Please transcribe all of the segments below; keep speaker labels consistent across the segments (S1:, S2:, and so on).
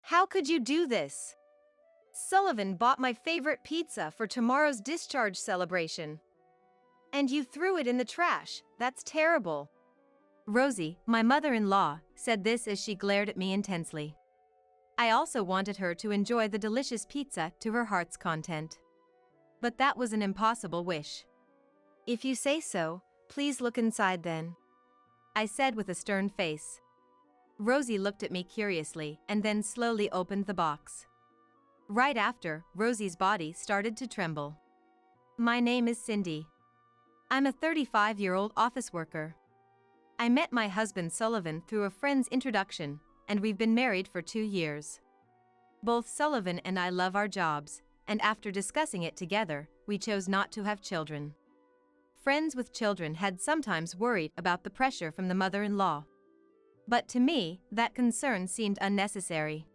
S1: How could you do this? Sullivan bought my favorite pizza for tomorrow's discharge celebration. And you threw it in the trash. That's terrible. Rosie, my mother-in-law, said this as she glared at me intensely. I also wanted her to enjoy the delicious pizza to her heart's content. But that was an impossible wish. If you say so, please look inside then, I said with a stern face. Rosie looked at me curiously and then slowly opened the box. Right after, Rosie's body started to tremble. My name is Cindy. I'm a 35-year-old office worker. I met my husband Sullivan through a friend's introduction, and we've been married for 2 years. Both Sullivan and I love our jobs, and after discussing it together, we chose not to have children. Friends with children had sometimes worried about the pressure from the mother-in-law. But to me, that concern seemed unnecessary.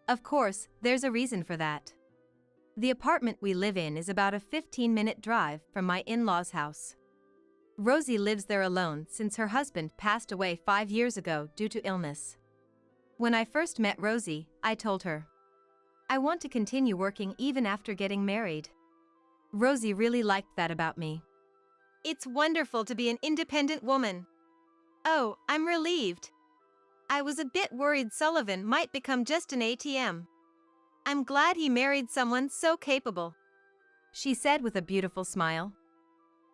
S1: Of course, there's a reason for that. The apartment we live in is about a 15-minute drive from my in-laws' house. Rosie lives there alone since her husband passed away 5 years ago due to illness. When I first met Rosie, I told her, I want to continue working even after getting married. Rosie really liked that about me. It's wonderful to be an independent woman. Oh, I'm relieved. I was a bit worried Sullivan might become just an ATM. I'm glad he married someone so capable, she said with a beautiful smile.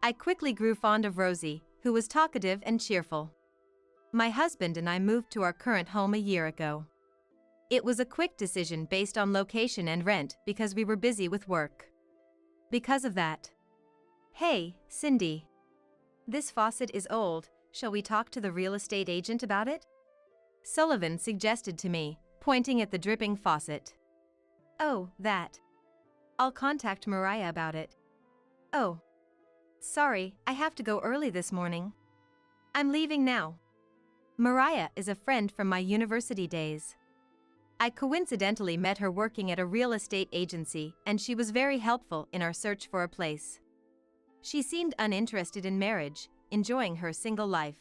S1: I quickly grew fond of Rosie, who was talkative and cheerful. My husband and I moved to our current home a year ago. It was a quick decision based on location and rent because we were busy with work. Because of that. Hey, Cindy. This faucet is old, shall we talk to the real estate agent about it? Sullivan suggested to me, pointing at the dripping faucet. Oh, that. I'll contact Mariah about it. Oh. Sorry, I have to go early this morning. I'm leaving now. Mariah is a friend from my university days. I coincidentally met her working at a real estate agency, and she was very helpful in our search for a place. She seemed uninterested in marriage, enjoying her single life.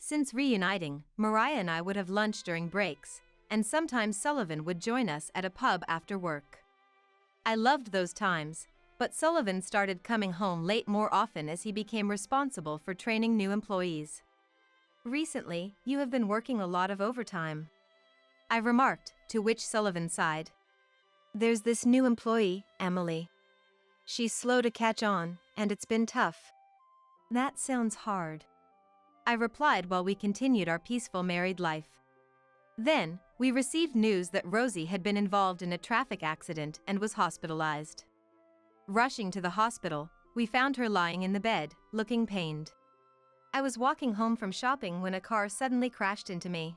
S1: Since reuniting, Mariah and I would have lunch during breaks, and sometimes Sullivan would join us at a pub after work. I loved those times, but Sullivan started coming home late more often as he became responsible for training new employees. Recently, you have been working a lot of overtime, I remarked, to which Sullivan sighed. There's this new employee, Emily. She's slow to catch on, and it's been tough. That sounds hard, I replied while we continued our peaceful married life. Then, we received news that Rosie had been involved in a traffic accident and was hospitalized. Rushing to the hospital, we found her lying in the bed, looking pained. I was walking home from shopping when a car suddenly crashed into me.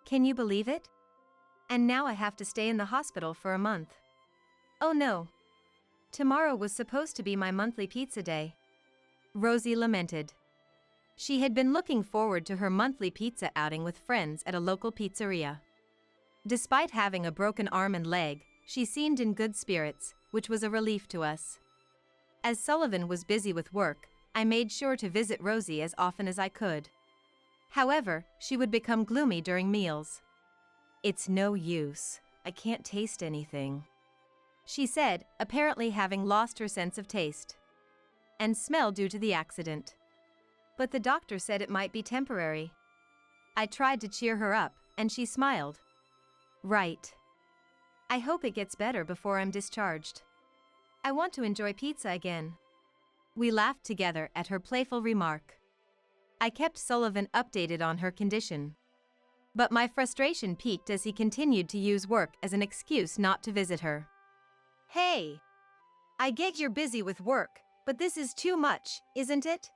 S1: Can you believe it? And now I have to stay in the hospital for a month. Oh no. Tomorrow was supposed to be my monthly pizza day, Rosie lamented. She had been looking forward to her monthly pizza outing with friends at a local pizzeria. Despite having a broken arm and leg, she seemed in good spirits, which was a relief to us. As Sullivan was busy with work, I made sure to visit Rosie as often as I could. However, she would become gloomy during meals. It's no use, I can't taste anything, she said, apparently having lost her sense of taste and smell due to the accident. But the doctor said it might be temporary. I tried to cheer her up, and she smiled. Right. I hope it gets better before I'm discharged. I want to enjoy pizza again. We laughed together at her playful remark. I kept Sullivan updated on her condition. But my frustration peaked as he continued to use work as an excuse not to visit her. Hey! I get you're busy with work, but this is too much, isn't it?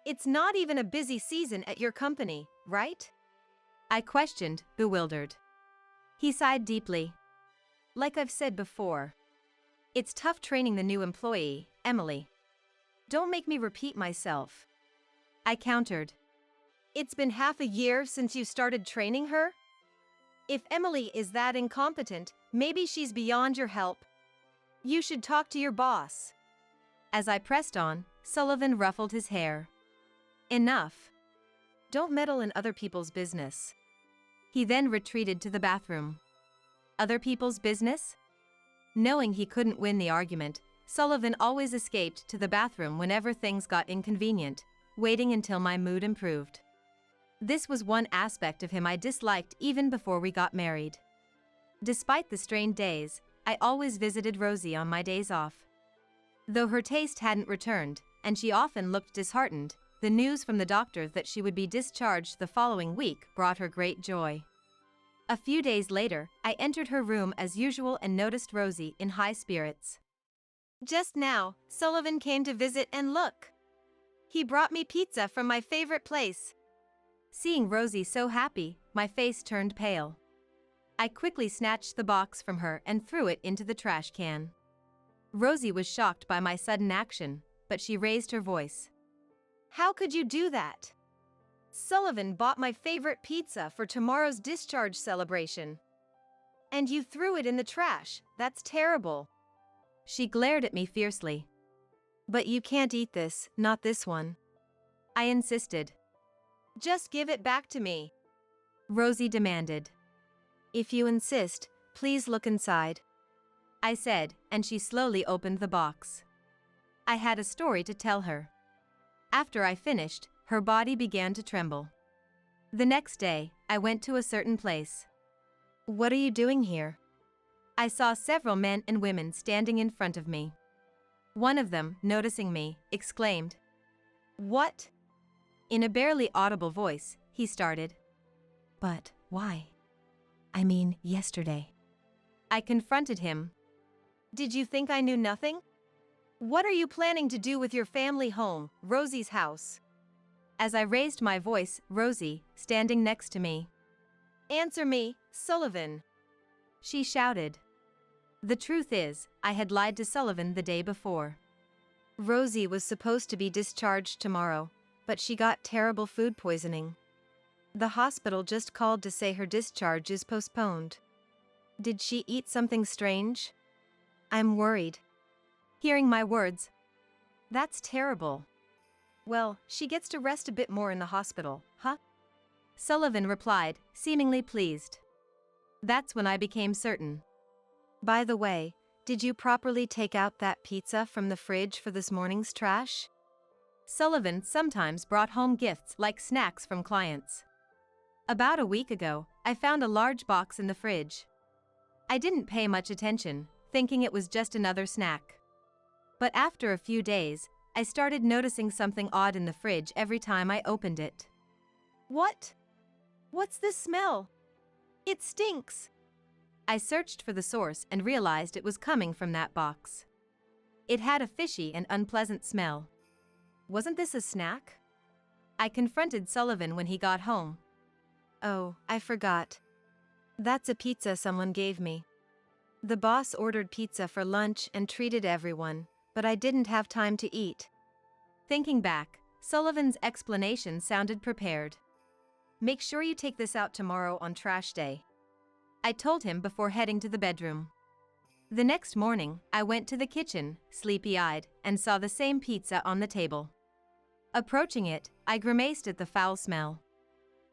S1: It's not even a busy season at your company, right? I questioned, bewildered. He sighed deeply. Like I've said before, it's tough training the new employee, Emily. Don't make me repeat myself, I countered. It's been half a year since you started training her? If Emily is that incompetent, maybe she's beyond your help. You should talk to your boss. As I pressed on, Sullivan ruffled his hair. Enough. Don't meddle in other people's business. He then retreated to the bathroom. Other people's business? Knowing he couldn't win the argument, Sullivan always escaped to the bathroom whenever things got inconvenient, waiting until my mood improved. This was one aspect of him I disliked even before we got married. Despite the strained days, I always visited Rosie on my days off. Though her taste hadn't returned, and she often looked disheartened, the news from the doctor that she would be discharged the following week brought her great joy. A few days later, I entered her room as usual and noticed Rosie in high spirits. Just now, Sullivan came to visit and look. He brought me pizza from my favorite place. Seeing Rosie so happy, my face turned pale. I quickly snatched the box from her and threw it into the trash can. Rosie was shocked by my sudden action, but she raised her voice. How could you do that? Sullivan bought my favorite pizza for tomorrow's discharge celebration. And you threw it in the trash. That's terrible. She glared at me fiercely. But you can't eat this, not this one. I insisted. Just give it back to me, Rosie demanded. If you insist, please look inside, I said, and she slowly opened the box. I had a story to tell her. After I finished, her body began to tremble. The next day, I went to a certain place. What are you doing here? I saw several men and women standing in front of me. One of them, noticing me, exclaimed, What? In a barely audible voice, he started. But why? I mean, yesterday. I confronted him. Did you think I knew nothing? What are you planning to do with your family home, Rosie's house? As I raised my voice, Rosie, standing next to me. Answer me, Sullivan, she shouted. The truth is, I had lied to Sullivan the day before. Rosie was supposed to be discharged tomorrow, but she got terrible food poisoning. The hospital just called to say her discharge is postponed. Did she eat something strange? I'm worried. Hearing my words, that's terrible. Well, she gets to rest a bit more in the hospital, huh? Sullivan replied, seemingly pleased. That's when I became certain. By the way, did you properly take out that pizza from the fridge for this morning's trash? Sullivan sometimes brought home gifts like snacks from clients. About a week ago, I found a large box in the fridge. I didn't pay much attention, thinking it was just another snack. But after a few days, I started noticing something odd in the fridge every time I opened it. What? What's this smell? It stinks. I searched for the source and realized it was coming from that box. It had a fishy and unpleasant smell. Wasn't this a snack? I confronted Sullivan when he got home. Oh, I forgot. That's a pizza someone gave me. The boss ordered pizza for lunch and treated everyone, but I didn't have time to eat. Thinking back, Sullivan's explanation sounded prepared. Make sure you take this out tomorrow on trash day, I told him before heading to the bedroom. The next morning, I went to the kitchen, sleepy-eyed, and saw the same pizza on the table. Approaching it, I grimaced at the foul smell.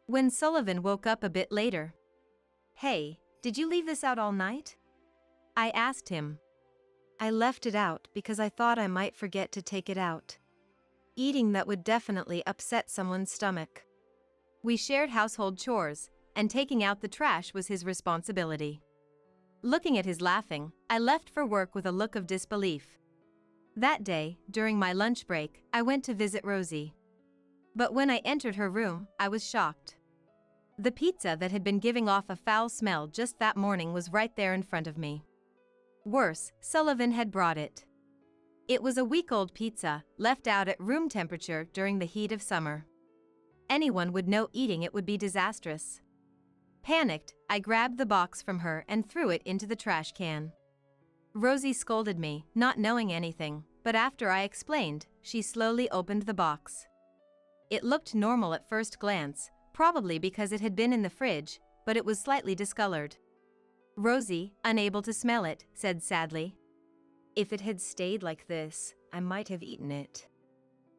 S1: When Sullivan woke up a bit later, Hey, did you leave this out all night? I asked him. I left it out because I thought I might forget to take it out. Eating that would definitely upset someone's stomach. We shared household chores, and taking out the trash was his responsibility. Looking at his laughing, I left for work with a look of disbelief. That day, during my lunch break, I went to visit Rosie. But when I entered her room, I was shocked. The pizza that had been giving off a foul smell just that morning was right there in front of me. Worse, Sullivan had brought it. It was a week-old pizza, left out at room temperature during the heat of summer. Anyone would know eating it would be disastrous. Panicked, I grabbed the box from her and threw it into the trash can. Rosie scolded me, not knowing anything, but after I explained, she slowly opened the box. It looked normal at first glance, probably because it had been in the fridge, but it was slightly discolored. Rosie, unable to smell it, said sadly, If it had stayed like this, I might have eaten it.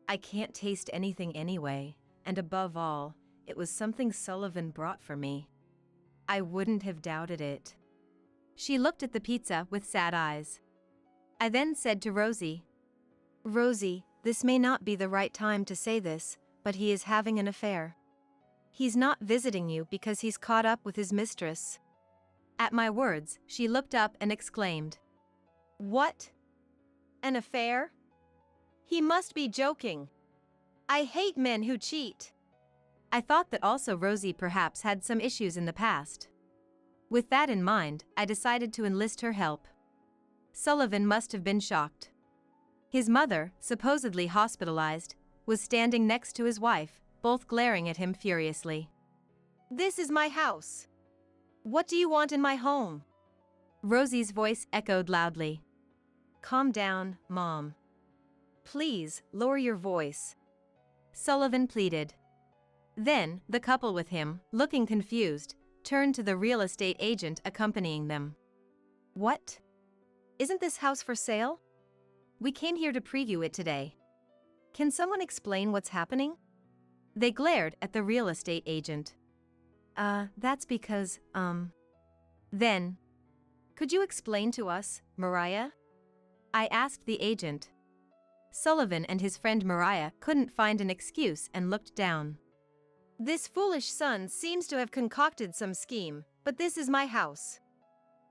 S1: I can't taste anything anyway, and above all, it was something Sullivan brought for me. I wouldn't have doubted it. She looked at the pizza with sad eyes. I then said to Rosie, Rosie, this may not be the right time to say this, but he is having an affair. He's not visiting you because he's caught up with his mistress. At my words, she looked up and exclaimed, What? An affair? He must be joking. I hate men who cheat. I thought that also Rosie perhaps had some issues in the past. With that in mind, I decided to enlist her help. Sullivan must have been shocked. His mother, supposedly hospitalized, was standing next to his wife, both glaring at him furiously. This is my house. What do you want in my home? Rosie's voice echoed loudly. Calm down, Mom. Please, lower your voice. Sullivan pleaded. Then, the couple with him, looking confused, turned to the real estate agent accompanying them. What? Isn't this house for sale? We came here to preview it today. Can someone explain what's happening? They glared at the real estate agent. That's because, Then. Could you explain to us, Mariah? I asked the agent. Sullivan and his friend Mariah couldn't find an excuse and looked down. This foolish son seems to have concocted some scheme, but this is my house.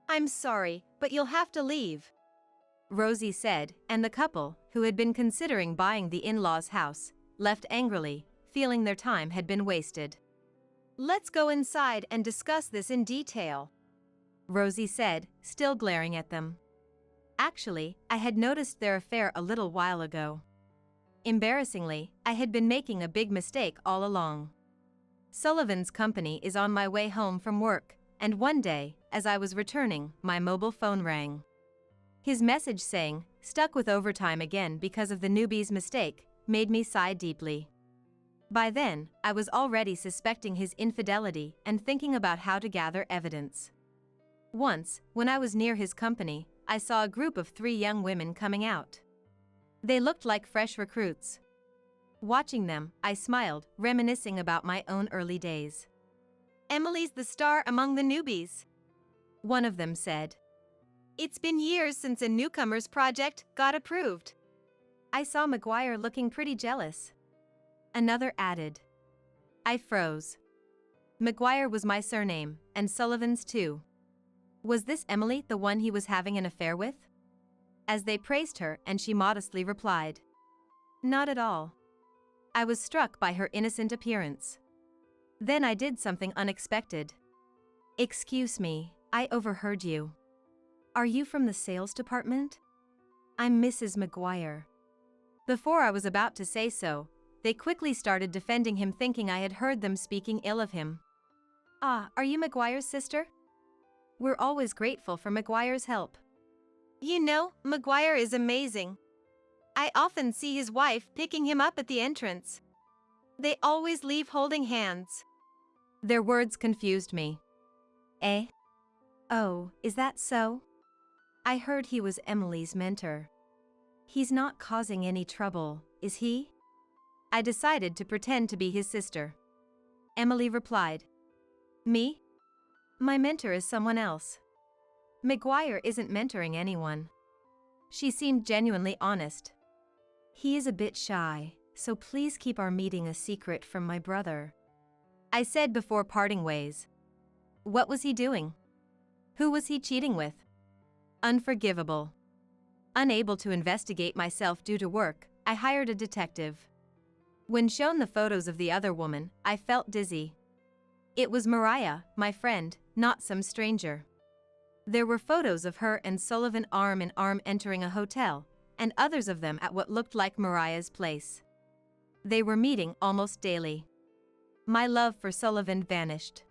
S1: I'm sorry, but you'll have to leave, Rosie said, and the couple, who had been considering buying the in-laws' house, left angrily, feeling their time had been wasted. Let's go inside and discuss this in detail, Rosie said, still glaring at them. Actually, I had noticed their affair a little while ago. Embarrassingly, I had been making a big mistake all along. Sullivan's company is on my way home from work, and one day, as I was returning, my mobile phone rang. His message saying, stuck with overtime again because of the newbie's mistake, made me sigh deeply. By then, I was already suspecting his infidelity and thinking about how to gather evidence. Once, when I was near his company, I saw a group of 3 young women coming out. They looked like fresh recruits. Watching them, I smiled, reminiscing about my own early days. Emily's the star among the newbies, one of them said. It's been years since a newcomers project got approved. I saw McGuire looking pretty jealous, another added. I froze. McGuire was my surname, and Sullivan's too. Was this Emily the one he was having an affair with? As they praised her, and she modestly replied, Not at all. I was struck by her innocent appearance. Then I did something unexpected. Excuse me, I overheard you. Are you from the sales department? I'm Mrs. McGuire. Before I was about to say so, they quickly started defending him, thinking I had heard them speaking ill of him. Ah, are you McGuire's sister? We're always grateful for McGuire's help. You know, McGuire is amazing. I often see his wife picking him up at the entrance. They always leave holding hands. Their words confused me. Eh? Oh, is that so? I heard he was Emily's mentor. He's not causing any trouble, is he? I decided to pretend to be his sister. Emily replied. Me? My mentor is someone else. McGuire isn't mentoring anyone. She seemed genuinely honest. He is a bit shy, so please keep our meeting a secret from my brother, I said before parting ways. What was he doing? Who was he cheating with? Unforgivable. Unable to investigate myself due to work, I hired a detective. When shown the photos of the other woman, I felt dizzy. It was Mariah, my friend, not some stranger. There were photos of her and Sullivan arm in arm entering a hotel, and others of them at what looked like Mariah's place. They were meeting almost daily. My love for Sullivan vanished.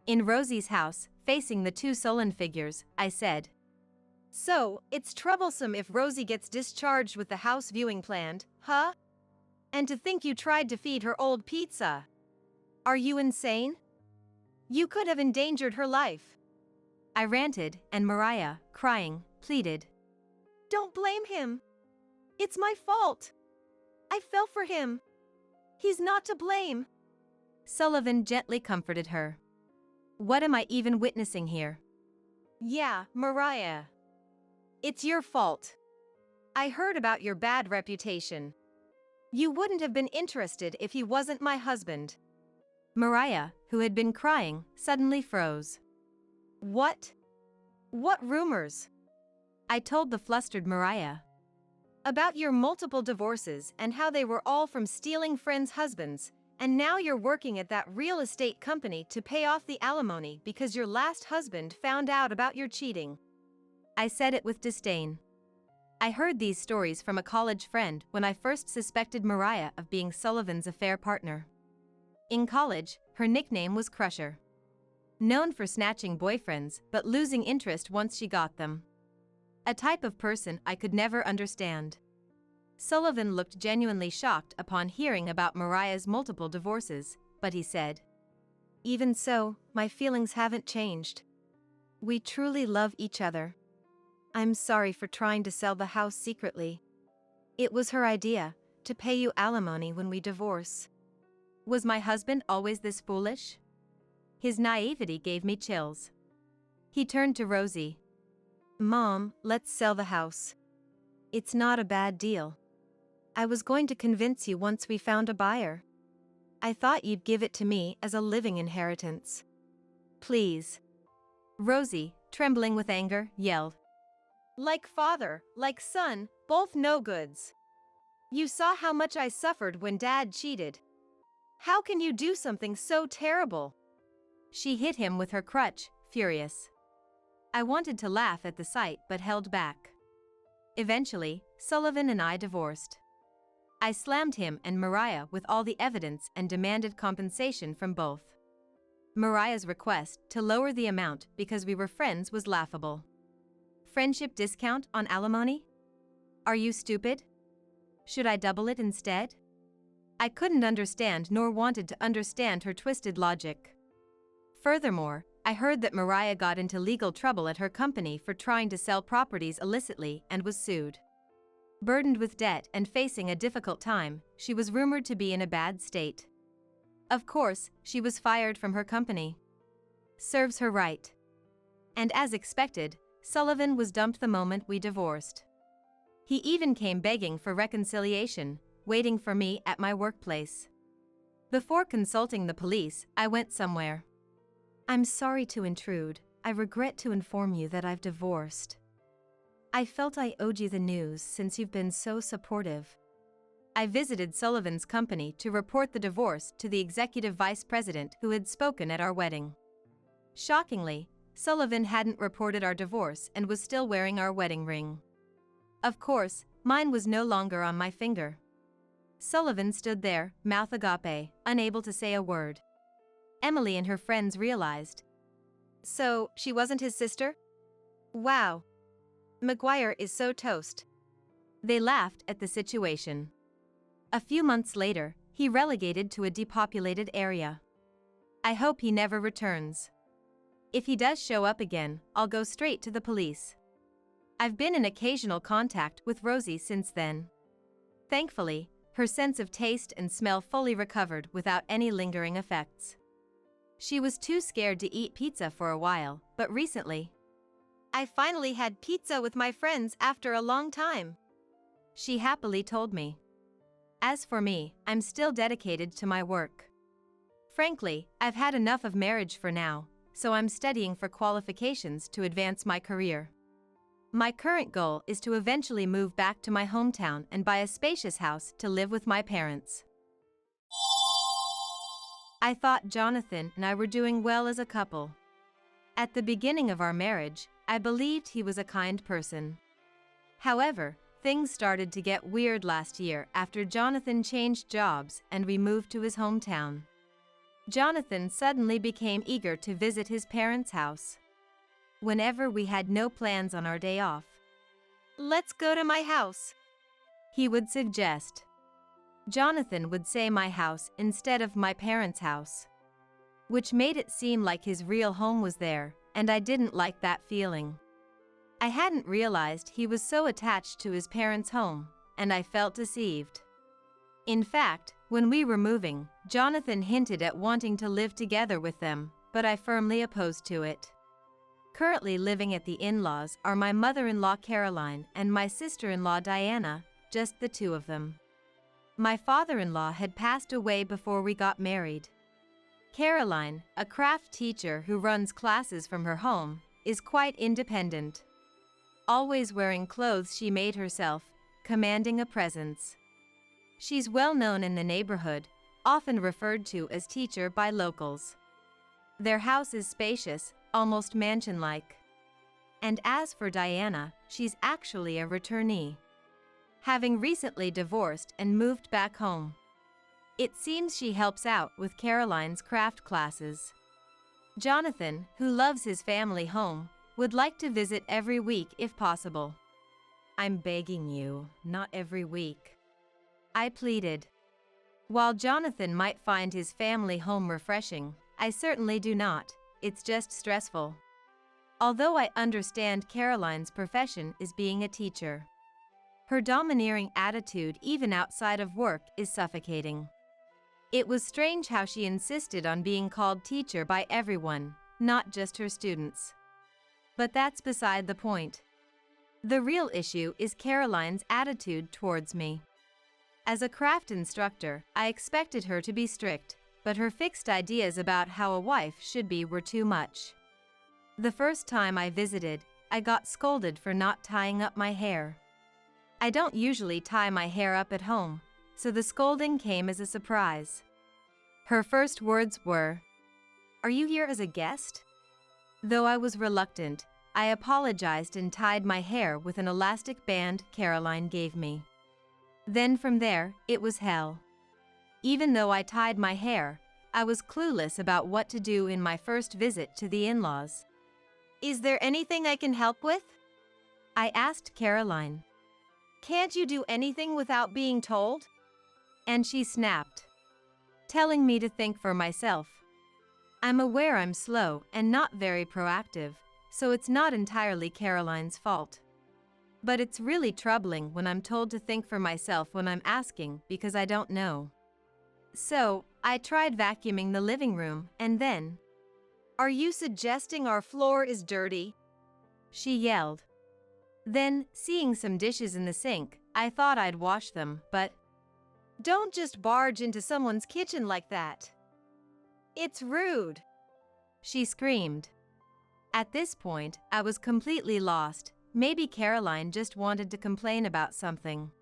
S1: In Rosie's house, facing the 2 sullen figures, I said, So, it's troublesome if Rosie gets discharged with the house viewing planned, huh? And to think you tried to feed her old pizza. Are you insane? You could have endangered her life. I ranted, and Mariah, crying, pleaded. Don't blame him. It's my fault. I fell for him. He's not to blame. Sullivan gently comforted her. What am I even witnessing here? Yeah, Mariah. It's your fault. I heard about your bad reputation. You wouldn't have been interested if he wasn't my husband. Mariah, who had been crying, suddenly froze. What? What rumors? I told the flustered Mariah. About your multiple divorces and how they were all from stealing friends' husbands, and now you're working at that real estate company to pay off the alimony because your last husband found out about your cheating. I said it with disdain. I heard these stories from a college friend when I first suspected Mariah of being Sullivan's affair partner. In college, her nickname was Crusher. Known for snatching boyfriends but losing interest once she got them. A type of person I could never understand. Sullivan looked genuinely shocked upon hearing about Mariah's multiple divorces, but he said, "Even so, my feelings haven't changed. We truly love each other. I'm sorry for trying to sell the house secretly. It was her idea, to pay you alimony when we divorce." Was my husband always this foolish? His naivety gave me chills. He turned to Rosie. "Mom, let's sell the house. It's not a bad deal. I was going to convince you once we found a buyer. I thought you'd give it to me as a living inheritance. Please." Rosie, trembling with anger, yelled. Like father, like son, both no goods. You saw how much I suffered when Dad cheated. How can you do something so terrible? She hit him with her crutch, furious. I wanted to laugh at the sight but held back. Eventually, Sullivan and I divorced. I slammed him and Mariah with all the evidence and demanded compensation from both. Mariah's request to lower the amount because we were friends was laughable. Friendship discount on alimony? Are you stupid? Should I double it instead? I couldn't understand nor wanted to understand her twisted logic. Furthermore, I heard that Mariah got into legal trouble at her company for trying to sell properties illicitly and was sued. Burdened with debt and facing a difficult time, she was rumored to be in a bad state. Of course, she was fired from her company. Serves her right. And as expected, Sullivan was dumped the moment we divorced. He even came begging for reconciliation, waiting for me at my workplace. Before consulting the police, I went somewhere. "I'm sorry to intrude. I regret to inform you that I've divorced. I felt I owed you the news since you've been so supportive." I visited Sullivan's company to report the divorce to the executive vice president who had spoken at our wedding. Shockingly, Sullivan hadn't reported our divorce and was still wearing our wedding ring. Of course, mine was no longer on my finger. Sullivan stood there, mouth agape, unable to say a word. Emily and her friends realized. So, she wasn't his sister? Wow. McGuire is so toast. They laughed at the situation. A few months later, he relegated to a depopulated area. I hope he never returns. If he does show up again, I'll go straight to the police. I've been in occasional contact with Rosie since then. Thankfully, her sense of taste and smell fully recovered without any lingering effects. She was too scared to eat pizza for a while, but recently, I finally had pizza with my friends after a long time. She happily told me. As for me, I'm still dedicated to my work. Frankly, I've had enough of marriage for now, so I'm studying for qualifications to advance my career. My current goal is to eventually move back to my hometown and buy a spacious house to live with my parents. I thought Jonathan and I were doing well as a couple. At the beginning of our marriage, I believed he was a kind person. However, things started to get weird last year after Jonathan changed jobs and we moved to his hometown. Jonathan suddenly became eager to visit his parents' house. Whenever we had no plans on our day off, "Let's go to my house," he would suggest. Jonathan would say my house instead of my parents' house, which made it seem like his real home was there, and I didn't like that feeling. I hadn't realized he was so attached to his parents' home, and I felt deceived. In fact, when we were moving, Jonathan hinted at wanting to live together with them, but I firmly opposed to it. Currently living at the in-laws are my mother-in-law Caroline and my sister-in-law Diana, just the two of them. My father-in-law had passed away before we got married. Caroline, a craft teacher who runs classes from her home, is quite independent. Always wearing clothes she made herself, commanding a presence. She's well known in the neighborhood, often referred to as teacher by locals. Their house is spacious, almost mansion-like. And as for Diana, she's actually a returnee, having recently divorced and moved back home. It seems she helps out with Caroline's craft classes. Jonathan, who loves his family home, would like to visit every week if possible. I'm begging you, not every week, I pleaded. While Jonathan might find his family home refreshing, I certainly do not. It's just stressful. Although I understand Caroline's profession is being a teacher, her domineering attitude even outside of work is suffocating. It was strange how she insisted on being called teacher by everyone, not just her students. But that's beside the point. The real issue is Caroline's attitude towards me. As a craft instructor, I expected her to be strict, but her fixed ideas about how a wife should be were too much. The first time I visited, I got scolded for not tying up my hair. I don't usually tie my hair up at home, so the scolding came as a surprise. Her first words were, "Are you here as a guest?" Though I was reluctant, I apologized and tied my hair with an elastic band Caroline gave me. Then from there, it was hell. Even though I tied my hair, I was clueless about what to do in my first visit to the in-laws. "Is there anything I can help with?" I asked Caroline. "Can't you do anything without being told?" And she snapped, telling me to think for myself. I'm aware I'm slow and not very proactive, so it's not entirely Caroline's fault. But it's really troubling when I'm told to think for myself when I'm asking because I don't know. So, I tried vacuuming the living room and then, "Are you suggesting our floor is dirty?" she yelled. Then, seeing some dishes in the sink, I thought I'd wash them, but "Don't just barge into someone's kitchen like that. It's rude," she screamed. At this point, I was completely lost. Maybe Caroline just wanted to complain about something.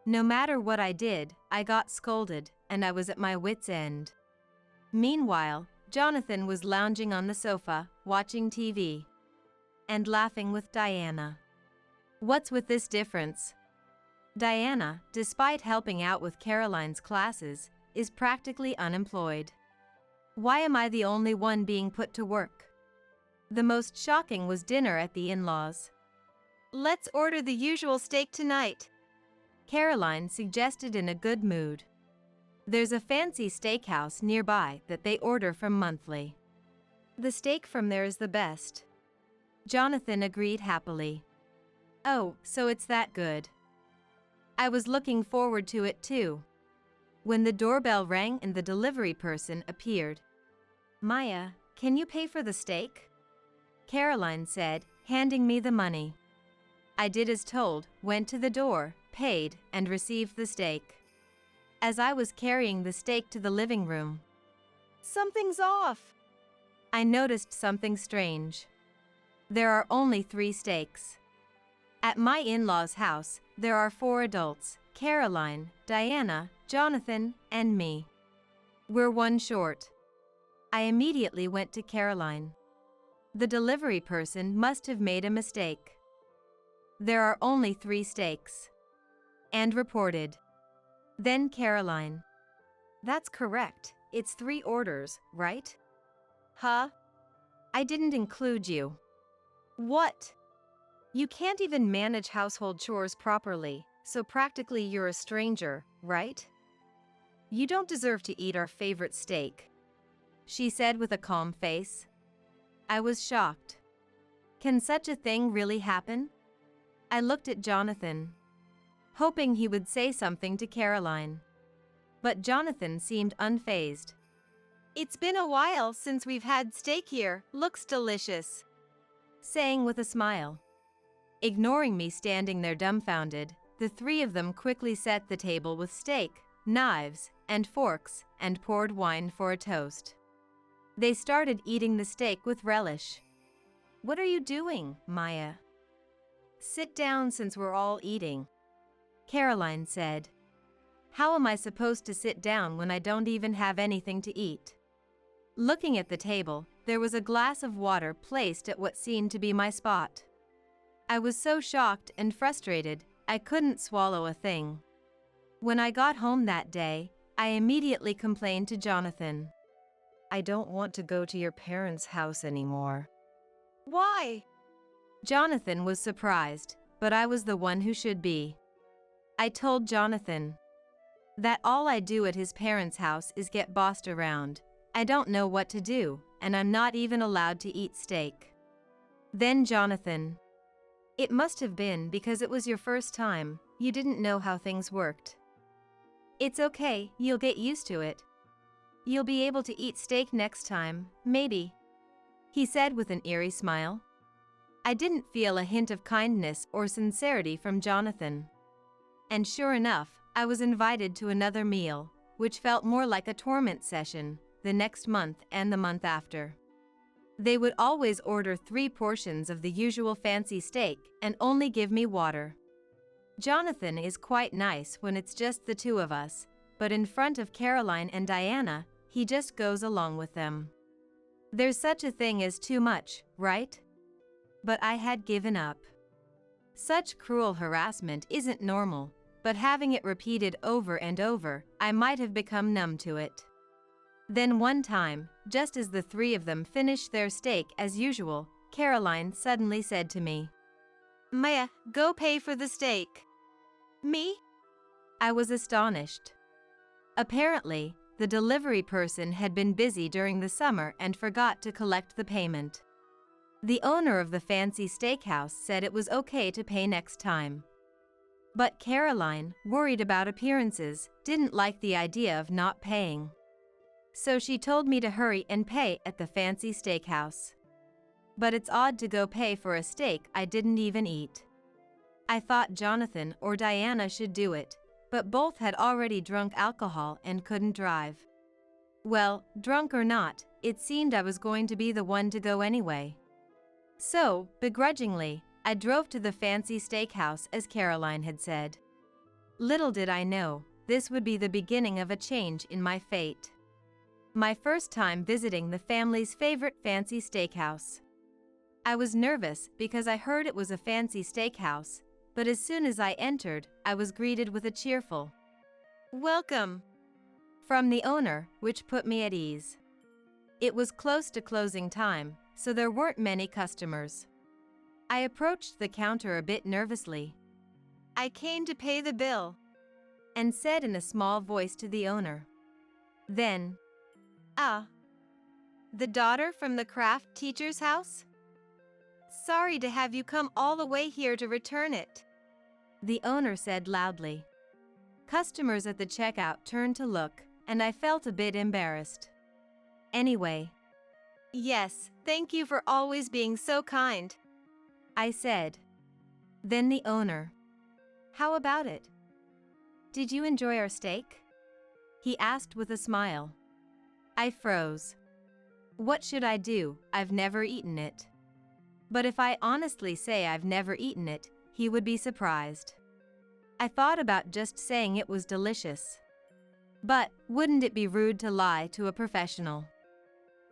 S1: No matter what I did, I got scolded, and I was at my wit's end. Meanwhile, Jonathan was lounging on the sofa, watching TV, and laughing with Diana. What's with this difference? Diana, despite helping out with Caroline's classes, is practically unemployed. Why am I the only one being put to work? The most shocking was dinner at the in-laws. "Let's order the usual steak tonight," Caroline suggested in a good mood. There's a fancy steakhouse nearby that they order from monthly. The steak from there is the best. Jonathan agreed happily. Oh, so it's that good. I was looking forward to it too. When the doorbell rang and the delivery person appeared. "Maya, can you pay for the steak?" Caroline said, handing me the money. I did as told, went to the door, paid, and received the steak. As I was carrying the steak to the living room, "Something's off." I noticed something strange. There are only 3 steaks. At my in-laws' house, there are 4 adults, Caroline, Diana, Jonathan, and me. We're 1 short. I immediately went to Caroline. The delivery person must have made a mistake. There are only 3 steaks. And reported. Then Caroline. "That's correct. It's 3 orders, right?" "Huh? I didn't include you." "What? You can't even manage household chores properly, so practically you're a stranger, right? You don't deserve to eat our favorite steak," she said with a calm face. I was shocked. Can such a thing really happen? I looked at Jonathan, hoping he would say something to Caroline. But Jonathan seemed unfazed. It's been a while since we've had steak here. Looks delicious. Saying with a smile. Ignoring me standing there dumbfounded, the three of them quickly set the table with steak, knives, and forks, and poured wine for a toast. They started eating the steak with relish. What are you doing, Maya? Sit down since we're all eating, Caroline said. How am I supposed to sit down when I don't even have anything to eat? Looking at the table, there was a glass of water placed at what seemed to be my spot. I was so shocked and frustrated, I couldn't swallow a thing. When I got home that day, I immediately complained to Jonathan. I don't want to go to your parents' house anymore. Why? Jonathan was surprised, but I was the one who should be. I told Jonathan that all I do at his parents' house is get bossed around. I don't know what to do, and I'm not even allowed to eat steak. Then Jonathan, it must have been because it was your first time, you didn't know how things worked. It's okay, you'll get used to it. You'll be able to eat steak next time, maybe, he said with an eerie smile. I didn't feel a hint of kindness or sincerity from Jonathan. And sure enough, I was invited to another meal, which felt more like a torment session, the next month and the month after. They would always order 3 portions of the usual fancy steak and only give me water. Jonathan is quite nice when it's just the two of us, but in front of Caroline and Diana, he just goes along with them. There's such a thing as too much, right? But I had given up. Such cruel harassment isn't normal, but having it repeated over and over, I might have become numb to it. Then one time, just as the three of them finished their steak as usual, Caroline suddenly said to me, Maya, go pay for the steak. Me? I was astonished. Apparently, the delivery person had been busy during the summer and forgot to collect the payment. The owner of the fancy steakhouse said it was okay to pay next time. But Caroline, worried about appearances, didn't like the idea of not paying. So she told me to hurry and pay at the fancy steakhouse. But it's odd to go pay for a steak I didn't even eat. I thought Jonathan or Diana should do it, but both had already drunk alcohol and couldn't drive. Well, drunk or not, it seemed I was going to be the one to go anyway. So, begrudgingly, I drove to the fancy steakhouse as Caroline had said. Little did I know, this would be the beginning of a change in my fate. My first time visiting the family's favorite fancy steakhouse. I was nervous because I heard it was a fancy steakhouse, but as soon as I entered, I was greeted with a cheerful "Welcome" from the owner, which put me at ease. It was close to closing time, so there weren't many customers. I approached the counter a bit nervously. I came to pay the bill, and said in a small voice to the owner. Then, the daughter from the craft teacher's house? Sorry to have you come all the way here to return it, the owner said loudly. Customers at the checkout turned to look, and I felt a bit embarrassed. Anyway, yes, thank you for always being so kind, I said. Then the owner, how about it? Did you enjoy our steak? He asked with a smile. I froze. What should I do? I've never eaten it. But if I honestly say I've never eaten it, he would be surprised. I thought about just saying it was delicious. But wouldn't it be rude to lie to a professional?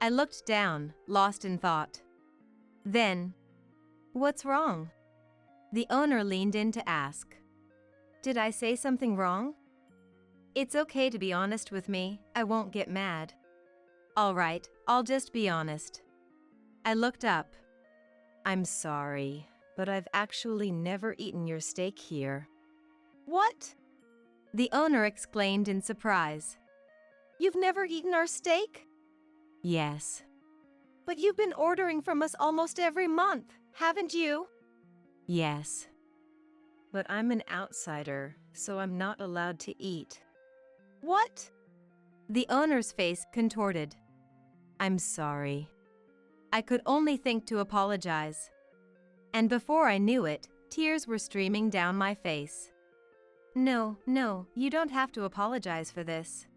S1: I looked down, lost in thought. Then, what's wrong? The owner leaned in to ask. Did I say something wrong? It's okay to be honest with me, I won't get mad. All right, I'll just be honest. I looked up. I'm sorry, but I've actually never eaten your steak here. What? The owner exclaimed in surprise. You've never eaten our steak? Yes. But you've been ordering from us almost every month, haven't you? Yes. But I'm an outsider, so I'm not allowed to eat. What? The owner's face contorted. I'm sorry. I could only think to apologize. And before I knew it, tears were streaming down my face. No, you don't have to apologize for this.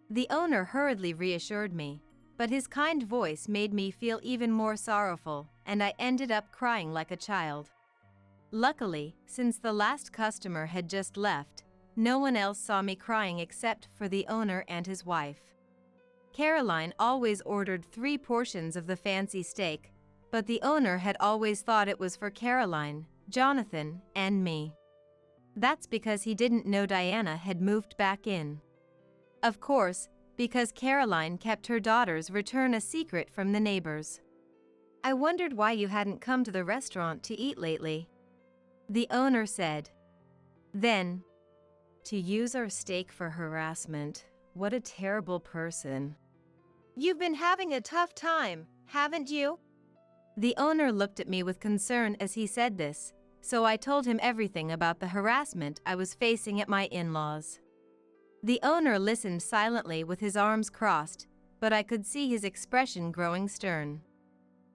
S1: The owner hurriedly reassured me, but his kind voice made me feel even more sorrowful, and I ended up crying like a child. Luckily, since the last customer had just left, no one else saw me crying except for the owner and his wife. Caroline always ordered 3 portions of the fancy steak, but the owner had always thought it was for Caroline, Jonathan, and me. That's because he didn't know Diana had moved back in. Of course, because Caroline kept her daughter's return a secret from the neighbors. I wondered why you hadn't come to the restaurant to eat lately. The owner said. Then, to use our steak for harassment, what a terrible person. You've been having a tough time, haven't you? The owner looked at me with concern as he said this, so I told him everything about the harassment I was facing at my in-laws. The owner listened silently with his arms crossed, but I could see his expression growing stern.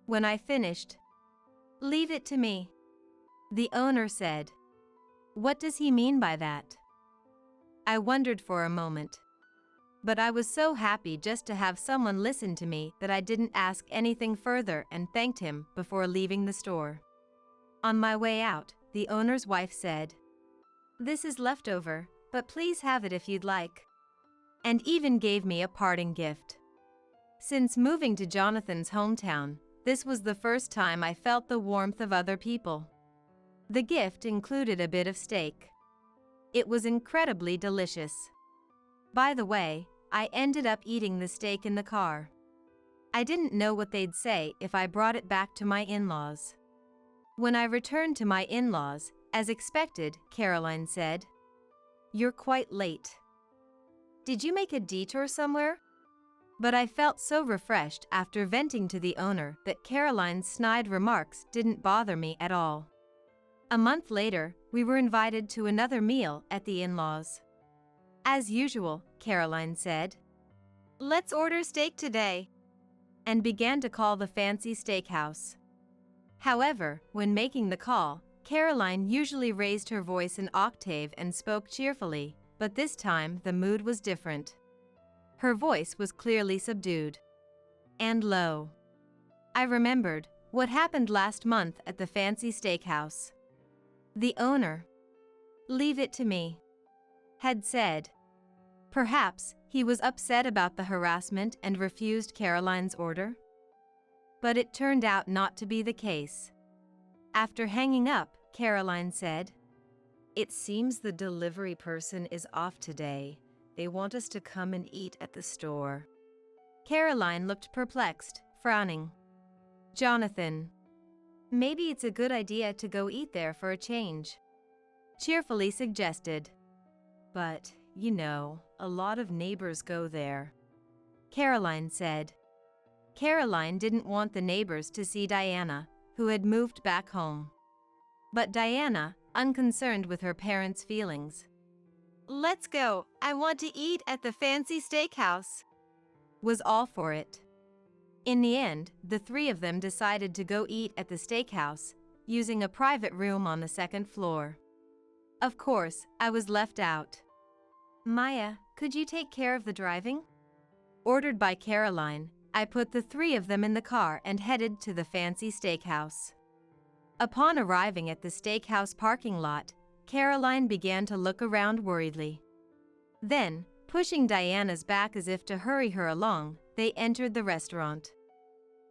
S1: When I finished, "Leave it to me," the owner said. What does he mean by that? I wondered for a moment. But I was so happy just to have someone listen to me that I didn't ask anything further and thanked him before leaving the store. On my way out, the owner's wife said, "This is leftover, but please have it if you'd like," and even gave me a parting gift. Since moving to Jonathan's hometown, this was the first time I felt the warmth of other people. The gift included a bit of steak. It was incredibly delicious. By the way, I ended up eating the steak in the car. I didn't know what they'd say if I brought it back to my in-laws. When I returned to my in-laws, as expected, Caroline said, "You're quite late. Did you make a detour somewhere?" But I felt so refreshed after venting to the owner that Caroline's snide remarks didn't bother me at all. A month later, we were invited to another meal at the in-laws. As usual, Caroline said, "Let's order steak today," and began to call the fancy steakhouse. However, when making the call, Caroline usually raised her voice an octave and spoke cheerfully, but this time the mood was different. Her voice was clearly subdued and low. I remembered what happened last month at the fancy steakhouse. The owner, "Leave it to me," had said. Perhaps he was upset about the harassment and refused Caroline's order? But it turned out not to be the case. After hanging up, Caroline said, "It seems the delivery person is off today. They want us to come and eat at the store." Caroline looked perplexed, frowning. Jonathan, "Maybe it's a good idea to go eat there for a change," cheerfully suggested. "But, you know, a lot of neighbors go there," Caroline said. Caroline didn't want the neighbors to see Diana, who had moved back home. But Diana, unconcerned with her parents' feelings, "Let's go, I want to eat at the fancy steakhouse," was all for it. In the end, the 3 of them decided to go eat at the steakhouse, using a private room on the 2nd floor. Of course, I was left out. "Maya, could you take care of the driving?" Ordered by Caroline, I put the 3 of them in the car and headed to the fancy steakhouse. Upon arriving at the steakhouse parking lot, Caroline began to look around worriedly. Then, pushing Diana's back as if to hurry her along, they entered the restaurant.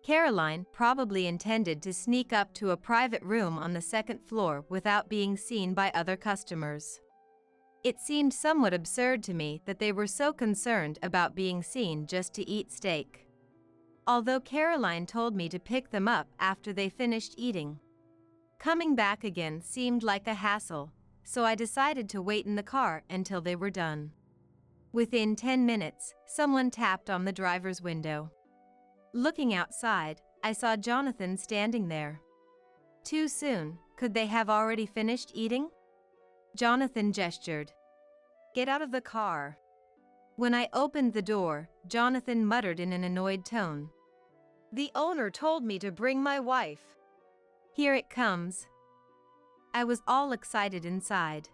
S1: Caroline probably intended to sneak up to a private room on the 2nd floor without being seen by other customers. It seemed somewhat absurd to me that they were so concerned about being seen just to eat steak. Although Caroline told me to pick them up after they finished eating. Coming back again seemed like a hassle, so I decided to wait in the car until they were done. Within 10 minutes, someone tapped on the driver's window. Looking outside, I saw Jonathan standing there. Too soon, could they have already finished eating? Jonathan gestured. "Get out of the car," When I opened the door, Jonathan muttered in an annoyed tone. "The owner told me to bring my wife. Here it comes." I was all excited inside.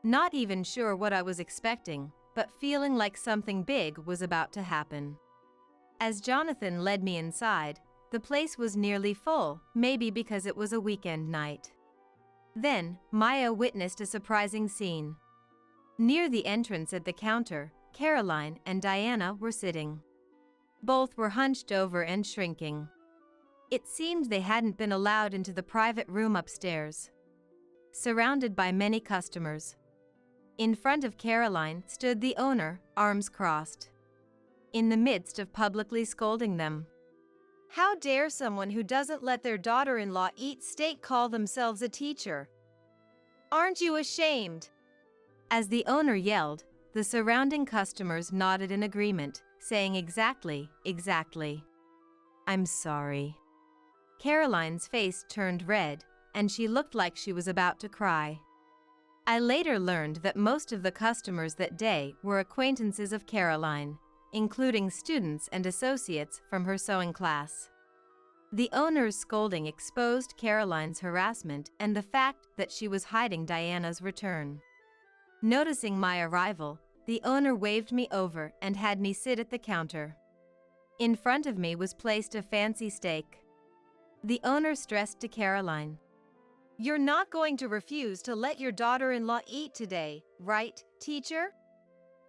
S1: Not even sure what I was expecting, but feeling like something big was about to happen. As Jonathan led me inside, the place was nearly full, maybe because it was a weekend night. Then, Maya witnessed a surprising scene. Near the entrance at the counter, Caroline and Diana were sitting. Both were hunched over and shrinking. It seemed they hadn't been allowed into the private room upstairs. Surrounded by many customers. In front of Caroline stood the owner, arms crossed. In the midst of publicly scolding them. "How dare someone who doesn't let their daughter-in-law eat steak call themselves a teacher? Aren't you ashamed?" As the owner yelled, the surrounding customers nodded in agreement, saying exactly. "I'm sorry." Caroline's face turned red, and she looked like she was about to cry. I later learned that most of the customers that day were acquaintances of Caroline, including students and associates from her sewing class. The owner's scolding exposed Caroline's harassment and the fact that she was hiding Diana's return. Noticing my arrival, the owner waved me over and had me sit at the counter. In front of me was placed a fancy steak. The owner stressed to Caroline, "You're not going to refuse to let your daughter-in-law eat today, right, teacher?"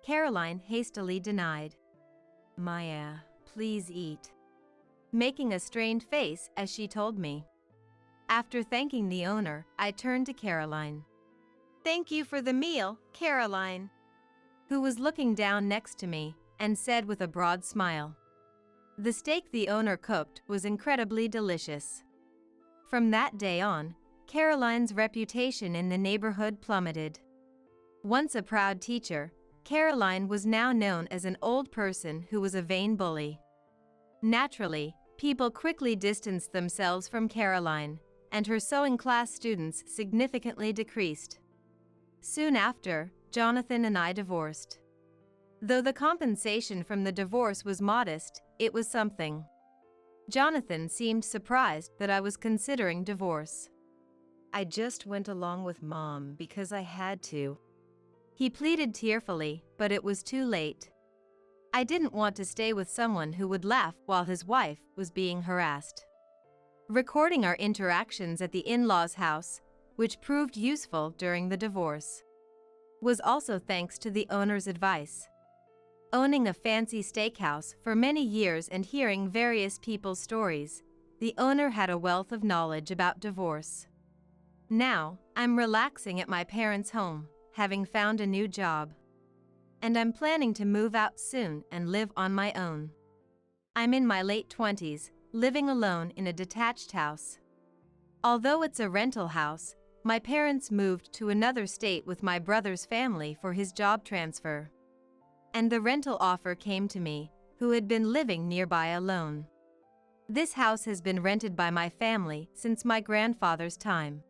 S1: Caroline hastily denied. "Maya, please eat," making a strained face as she told me. After thanking the owner, I turned to Caroline. "Thank you for the meal, Caroline," who was looking down next to me, and said with a broad smile. The steak the owner cooked was incredibly delicious. From that day on, Caroline's reputation in the neighborhood plummeted. Once a proud teacher, Caroline was now known as an old person who was a vain bully. Naturally, people quickly distanced themselves from Caroline, and her sewing class students significantly decreased. Soon after, Jonathan and I divorced. Though the compensation from the divorce was modest, it was something. Jonathan seemed surprised that I was considering divorce. "I just went along with Mom because I had to," he pleaded tearfully, but it was too late. I didn't want to stay with someone who would laugh while his wife was being harassed. Recording our interactions at the in-laws' house, which proved useful during the divorce, was also thanks to the owner's advice. Owning a fancy steakhouse for many years and hearing various people's stories, the owner had a wealth of knowledge about divorce. Now, I'm relaxing at my parents' home, having found a new job. And I'm planning to move out soon and live on my own. I'm in my late 20s, living alone in a detached house. Although it's a rental house, my parents moved to another state with my brother's family for his job transfer. And the rental offer came to me, who had been living nearby alone. This house has been rented by my family since my grandfather's time.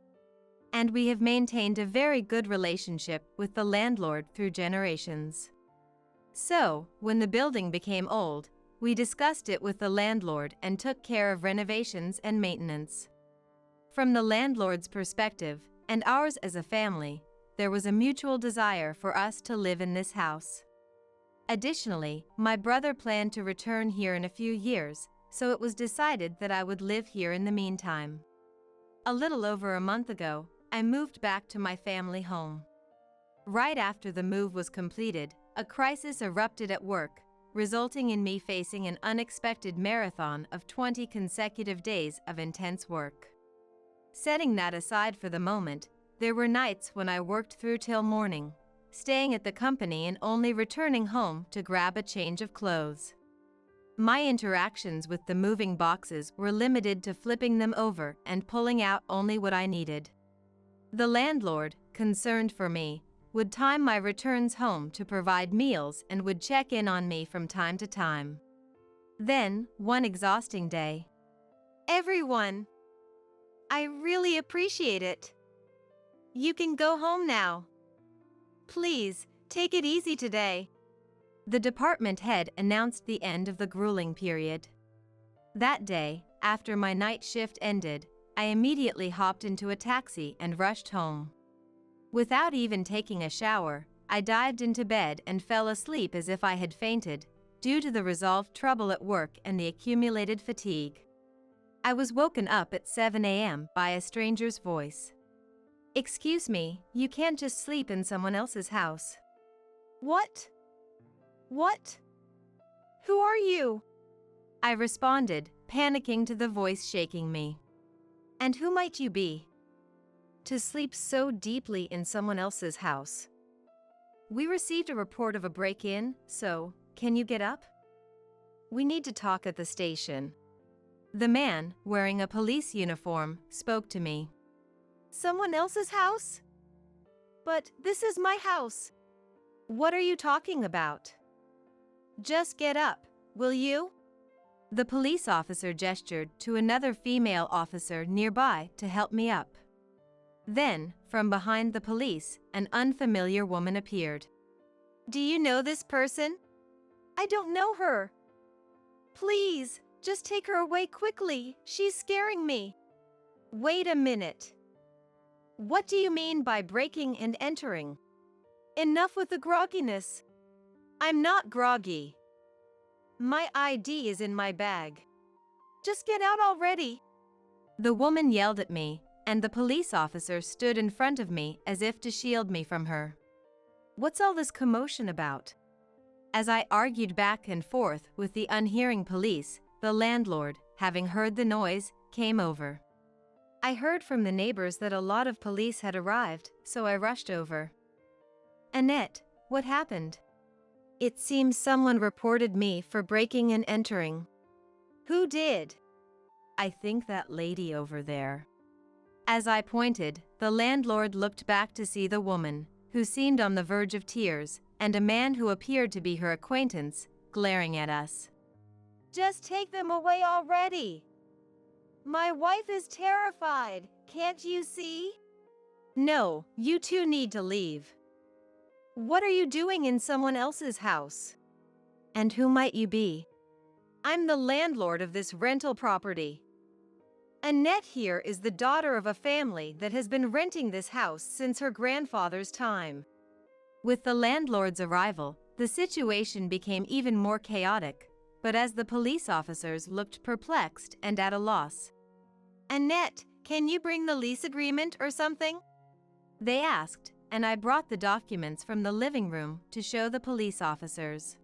S1: And we have maintained a very good relationship with the landlord through generations. So, when the building became old, we discussed it with the landlord and took care of renovations and maintenance. From the landlord's perspective, and ours as a family, there was a mutual desire for us to live in this house. Additionally, my brother planned to return here in a few years, so it was decided that I would live here in the meantime. A little over a month ago, I moved back to my family home. Right after the move was completed, a crisis erupted at work, resulting in me facing an unexpected marathon of 20 consecutive days of intense work. Setting that aside for the moment, there were nights when I worked through till morning, staying at the company and only returning home to grab a change of clothes. My interactions with the moving boxes were limited to flipping them over and pulling out only what I needed. The landlord, concerned for me, would time my returns home to provide meals and would check in on me from time to time. Then, one exhausting day, "Everyone, I really appreciate it. You can go home now. Please, take it easy today." The department head announced the end of the grueling period. That day, after my night shift ended, I immediately hopped into a taxi and rushed home. Without even taking a shower, I dived into bed and fell asleep as if I had fainted, due to the resolved trouble at work and the accumulated fatigue. I was woken up at 7 a.m. by a stranger's voice. "Excuse me, you can't just sleep in someone else's house."
S2: What? What? Who are you?
S1: I responded, panicking to the voice shaking me. "And who might you be? To sleep so deeply in someone else's house? We received a report of a break-in, so, can you get up? We need to talk at the station." The man, wearing a police uniform, spoke to me.
S2: Someone else's house? But this is my house.
S1: What are you talking about? Just get up, will you? The police officer gestured to another female officer nearby to help me up. Then, from behind the police, an unfamiliar woman appeared.
S2: "Do you know this person?" "I don't know her." "Please, just take her away quickly, she's scaring me."
S1: "Wait a minute. What do you mean by breaking and entering?"
S2: "Enough with the grogginess."
S1: "I'm not groggy. My ID is in my bag."
S2: "Just get out already."
S1: The woman yelled at me, and the police officer stood in front of me as if to shield me from her. What's all this commotion about? As I argued back and forth with the unhearing police, the landlord, having heard the noise, came over. I heard from the neighbors that a lot of police had arrived, so I rushed over. "Annette, what happened?" "It seems someone reported me for breaking and entering."
S2: "Who did?"
S1: "I think that lady over there." As I pointed, the landlord looked back to see the woman, who seemed on the verge of tears, and a man who appeared to be her acquaintance, glaring at us.
S2: "Just take them away already. My wife is terrified, can't you see?"
S1: "No, you two need to leave." "What are you doing in someone else's house? And who might you be?" "I'm the landlord of this rental property. Annette here is the daughter of a family that has been renting this house since her grandfather's time." With the landlord's arrival, the situation became even more chaotic, but as the police officers looked perplexed and at a loss.
S2: "Annette, can you bring the lease agreement or something?"
S1: they asked, and I brought the documents from the living room to show the police officers.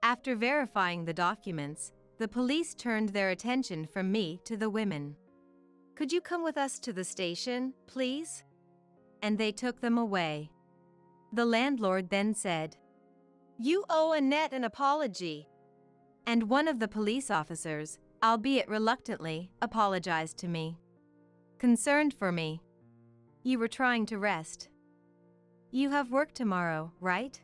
S1: After verifying the documents, the police turned their attention from me to the women. "Could you come with us to the station, please?" And they took them away. The landlord then said,
S2: "You owe Annette an apology."
S1: And one of the police officers, albeit reluctantly, apologized to me. Concerned for me. "You were trying to rest. You have work tomorrow, right?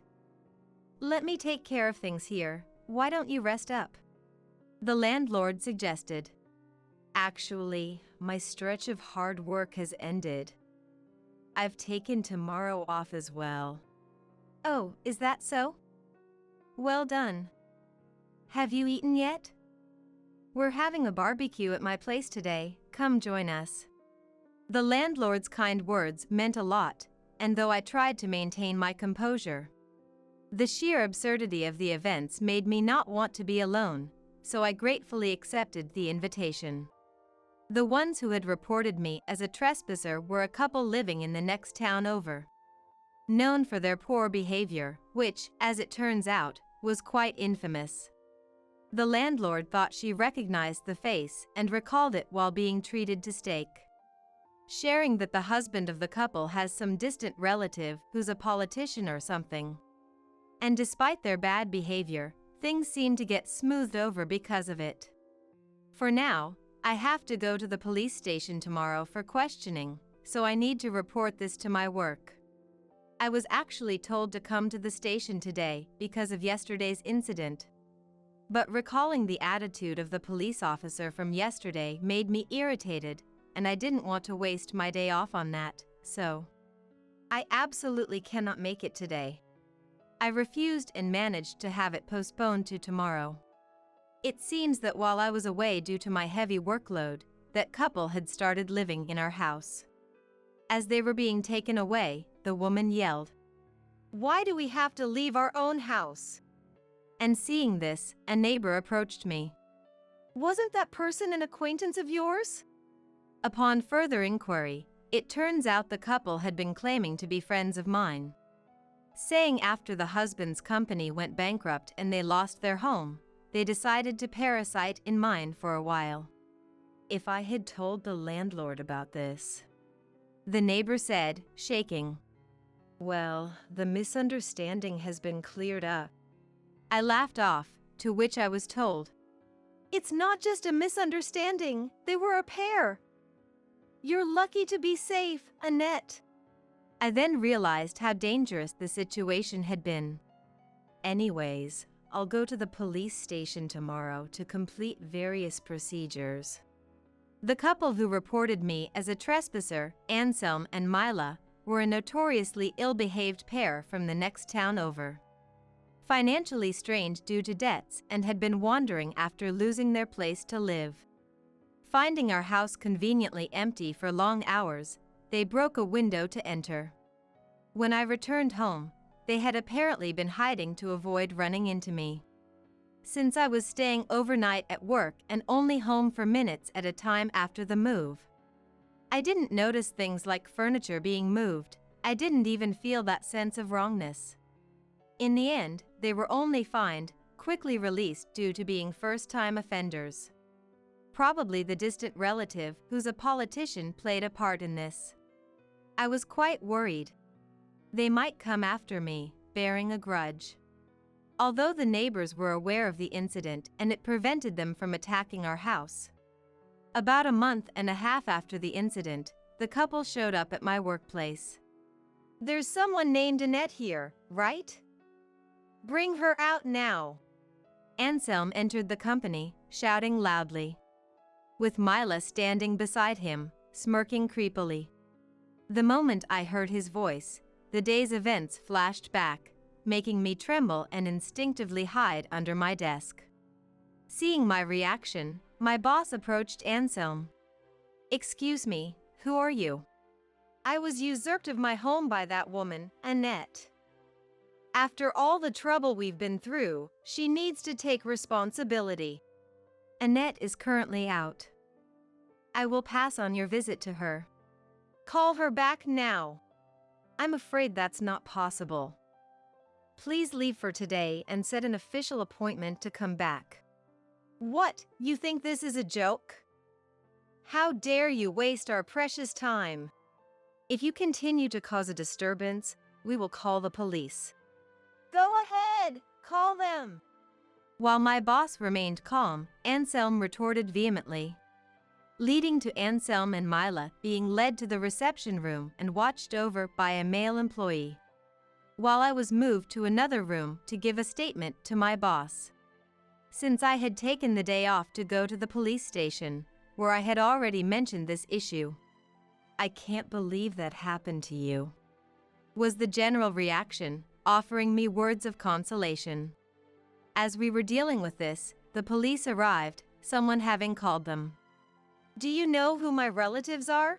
S1: Let me take care of things here, why don't you rest up?" the landlord suggested. "Actually, my stretch of hard work has ended. I've taken tomorrow off as well." "Oh, is that so? Well done. Have you eaten yet? We're having a barbecue at my place today, come join us." The landlord's kind words meant a lot, and though I tried to maintain my composure, the sheer absurdity of the events made me not want to be alone, so I gratefully accepted the invitation. The ones who had reported me as a trespasser were a couple living in the next town over, known for their poor behavior, which, as it turns out, was quite infamous. The landlord thought she recognized the face and recalled it while being treated to steak, sharing that the husband of the couple has some distant relative who's a politician or something. And despite their bad behavior, things seem to get smoothed over because of it. For now, I have to go to the police station tomorrow for questioning, so I need to report this to my work. I was actually told to come to the station today because of yesterday's incident. But recalling the attitude of the police officer from yesterday made me irritated, and I didn't want to waste my day off on that, so I absolutely cannot make it today. I refused and managed to have it postponed to tomorrow. It seems that while I was away due to my heavy workload, that couple had started living in our house. As they were being taken away, the woman yelled,
S2: "Why do we have to leave our own house?"
S1: And seeing this, a neighbor approached me.
S2: "Wasn't that person an acquaintance of yours?"
S1: Upon further inquiry, it turns out the couple had been claiming to be friends of mine, saying after the husband's company went bankrupt and they lost their home, they decided to parasite in mine for a while. If I had told the landlord about this, the neighbor said, shaking.
S2: "Well, the misunderstanding has been cleared up."
S1: I laughed off, to which I was told,
S2: "It's not just a misunderstanding, they were a pair. You're lucky to be safe, Annette."
S1: I then realized how dangerous the situation had been.
S2: "Anyways, I'll go to the police station tomorrow to complete various procedures."
S1: The couple who reported me as a trespasser, Anselm and Mila, were a notoriously ill-behaved pair from the next town over. Financially strained due to debts and had been wandering after losing their place to live. Finding our house conveniently empty for long hours, they broke a window to enter. When I returned home, they had apparently been hiding to avoid running into me. Since I was staying overnight at work and only home for minutes at a time after the move, I didn't notice things like furniture being moved. I didn't even feel that sense of wrongness. In the end, they were only fined, quickly released due to being first-time offenders. Probably the distant relative who's a politician played a part in this. I was quite worried. They might come after me, bearing a grudge. Although the neighbors were aware of the incident and it prevented them from attacking our house. About a month and a half after the incident, the couple showed up at my workplace.
S2: "There's someone named Annette here, right? Bring her out now."
S1: Anselm entered the company, shouting loudly, with Mila standing beside him, smirking creepily. The moment I heard his voice, the day's events flashed back, making me tremble and instinctively hide under my desk. Seeing my reaction, my boss approached Anselm. "Excuse me, who are you?"
S2: "I was usurped of my home by that woman, Annette. After all the trouble we've been through, she needs to take responsibility."
S1: "Annette is currently out. I will pass on your visit to her."
S2: "Call her back now." "I'm afraid that's not possible. Please leave for today and set an official appointment to come back." "What, you think this is a joke? How dare you waste our precious time? If you continue to cause a disturbance, we will call the police." "Go ahead, call them."
S1: While my boss remained calm, Anselm retorted vehemently, leading to Anselm and Mila being led to the reception room and watched over by a male employee, while I was moved to another room to give a statement to my boss. Since I had taken the day off to go to the police station, where I had already mentioned this issue. "I can't believe that happened to you," was the general reaction, offering me words of consolation. As we were dealing with this, the police arrived, someone having called them.
S2: "Do you know who my relatives are?"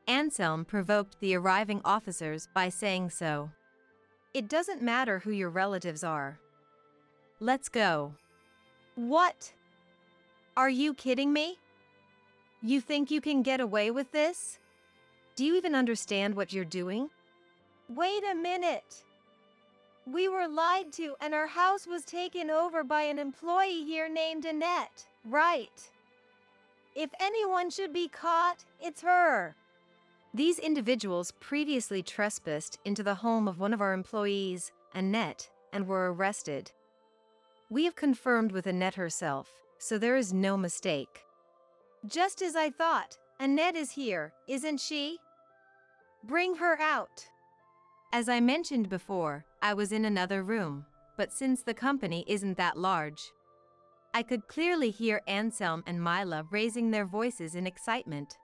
S1: Anselm provoked the arriving officers by saying so.
S2: "It doesn't matter who your relatives are.
S1: Let's go."
S2: "What? Are you kidding me? You think you can get away with this? Do you even understand what you're doing?" "Wait a minute. We were lied to and our house was taken over by an employee here named Annette, right? If anyone should be caught, it's her."
S1: These individuals previously trespassed into the home of one of our employees, Annette, and were arrested. We have confirmed with Annette herself, so there is no mistake.
S2: "Just as I thought, Annette is here, isn't she? Bring her out."
S1: As I mentioned before, I was in another room, but since the company isn't that large, I could clearly hear Anselm and Mila raising their voices in excitement.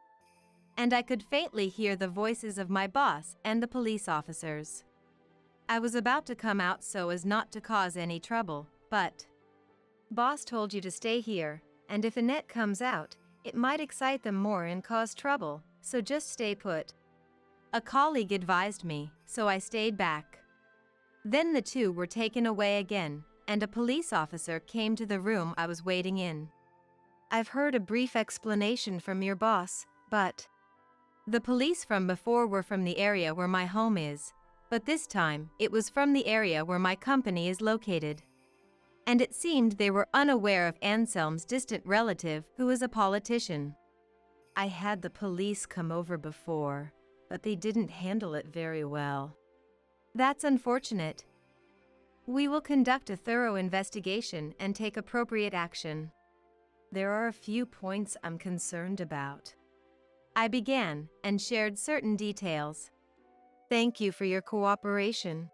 S1: And I could faintly hear the voices of my boss and the police officers.
S2: I was about to come out so as not to cause any trouble, but boss told you to stay here, and if Annette comes out, it might excite them more and cause trouble, so just stay put. A colleague advised me, so I stayed back. Then the two were taken away again, and a police officer came to the room I was waiting in. I've heard a brief explanation from your boss, but the police from before were from the area where my home is, but this time it was from the area where my company is located. And it seemed they were unaware of Anselm's distant relative who is a politician. I had the police come over before, but they didn't handle it very well. That's unfortunate. We will conduct a thorough investigation and take appropriate action. There are a few points I'm concerned about. I began and shared certain details. Thank you for your cooperation.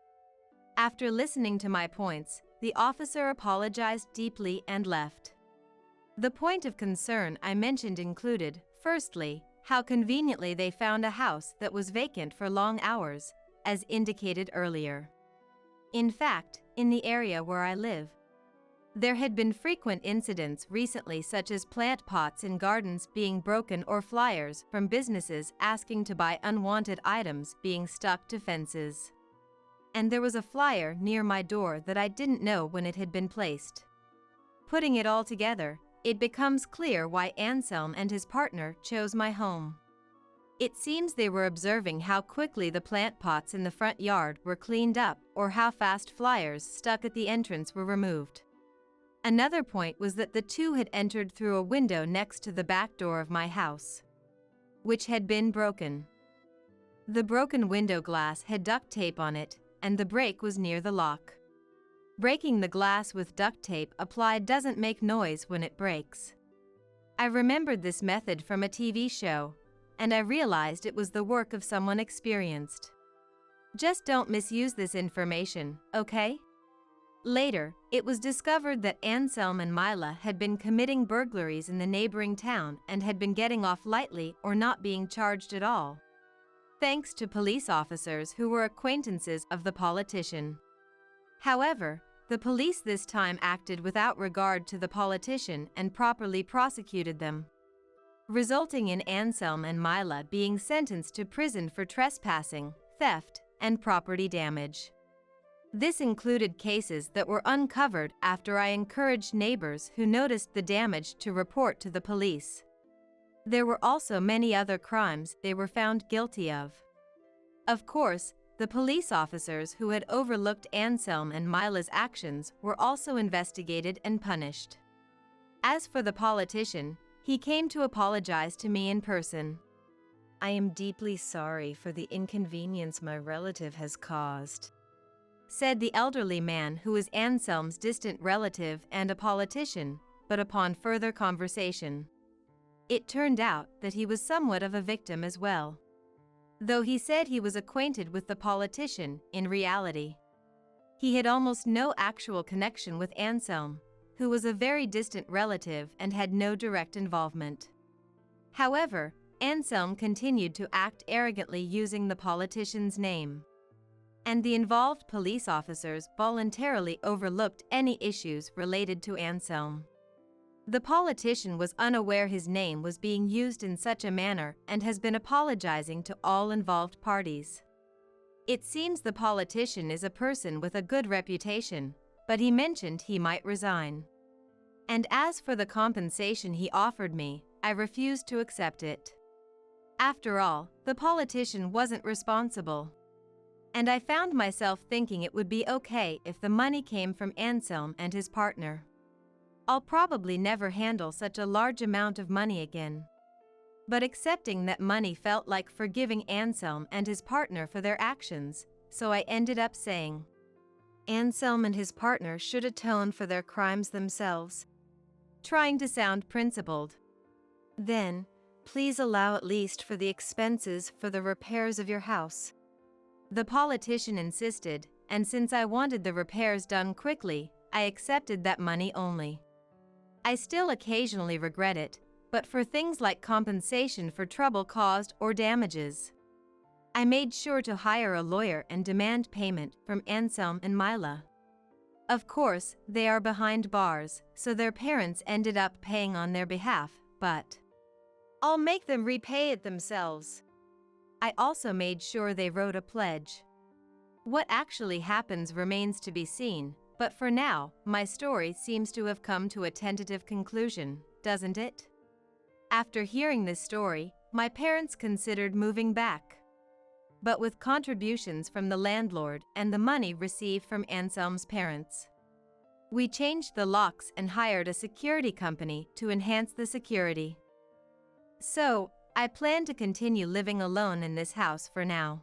S2: After listening to my points, the officer apologized deeply and left. The point of concern I mentioned included, firstly, how conveniently they found a house that was vacant for long hours, as indicated earlier. In fact, in the area where I live, there had been frequent incidents recently, such as plant pots in gardens being broken or flyers from businesses asking to buy unwanted items being stuck to fences. And there was a flyer near my door that I didn't know when it had been placed. Putting it all together, it becomes clear why Anselm and his partner chose my home. It seems they were observing how quickly the plant pots in the front yard were cleaned up or how fast flyers stuck at the entrance were removed. Another point was that the two had entered through a window next to the back door of my house, which had been broken. The broken window glass had duct tape on it, and the break was near the lock. Breaking the glass with duct tape applied doesn't make noise when it breaks. I remembered this method from a TV show, and I realized it was the work of someone experienced. Just don't misuse this information, okay? Later, it was discovered that Anselm and Mila had been committing burglaries in the neighboring town and had been getting off lightly or not being charged at all, thanks to police officers who were acquaintances of the politician. However, the police this time acted without regard to the politician and properly prosecuted them, resulting in Anselm and Mila being sentenced to prison for trespassing, theft, and property damage. This included cases that were uncovered after I encouraged neighbors who noticed the damage to report to the police. There were also many other crimes they were found guilty of. Of course, the police officers who had overlooked Anselm and Mila's actions were also investigated and punished. As for the politician, he came to apologize to me in person. I am deeply sorry for the inconvenience my relative has caused, said the elderly man who is Anselm's distant relative and a politician, but upon further conversation, it turned out that he was somewhat of a victim as well. Though he said he was acquainted with the politician, in reality, he had almost no actual connection with Anselm, who was a very distant relative and had no direct involvement. However, Anselm continued to act arrogantly using the politician's name, and the involved police officers voluntarily overlooked any issues related to Anselm. The politician was unaware his name was being used in such a manner and has been apologizing to all involved parties. It seems the politician is a person with a good reputation, but he mentioned he might resign. And as for the compensation he offered me, I refused to accept it. After all, the politician wasn't responsible. And I found myself thinking it would be okay if the money came from Anselm and his partner. I'll probably never handle such a large amount of money again. But accepting that money felt like forgiving Anselm and his partner for their actions, so I ended up saying, Anselm and his partner should atone for their crimes themselves, trying to sound principled. Then, please allow at least for the expenses for the repairs of your house. The politician insisted, and since I wanted the repairs done quickly, I accepted that money only. I still occasionally regret it, but for things like compensation for trouble caused or damages, I made sure to hire a lawyer and demand payment from Anselm and Mila. Of course, they are behind bars, so their parents ended up paying on their behalf, but
S1: I'll make them repay it themselves.
S2: I also made sure they wrote a pledge. What actually happens remains to be seen, but for now, my story seems to have come to a tentative conclusion, doesn't it? After hearing this story, my parents considered moving back. But with contributions from the landlord and the money received from Anselm's parents, we changed the locks and hired a security company to enhance the security. So, I plan to continue living alone in this house for now.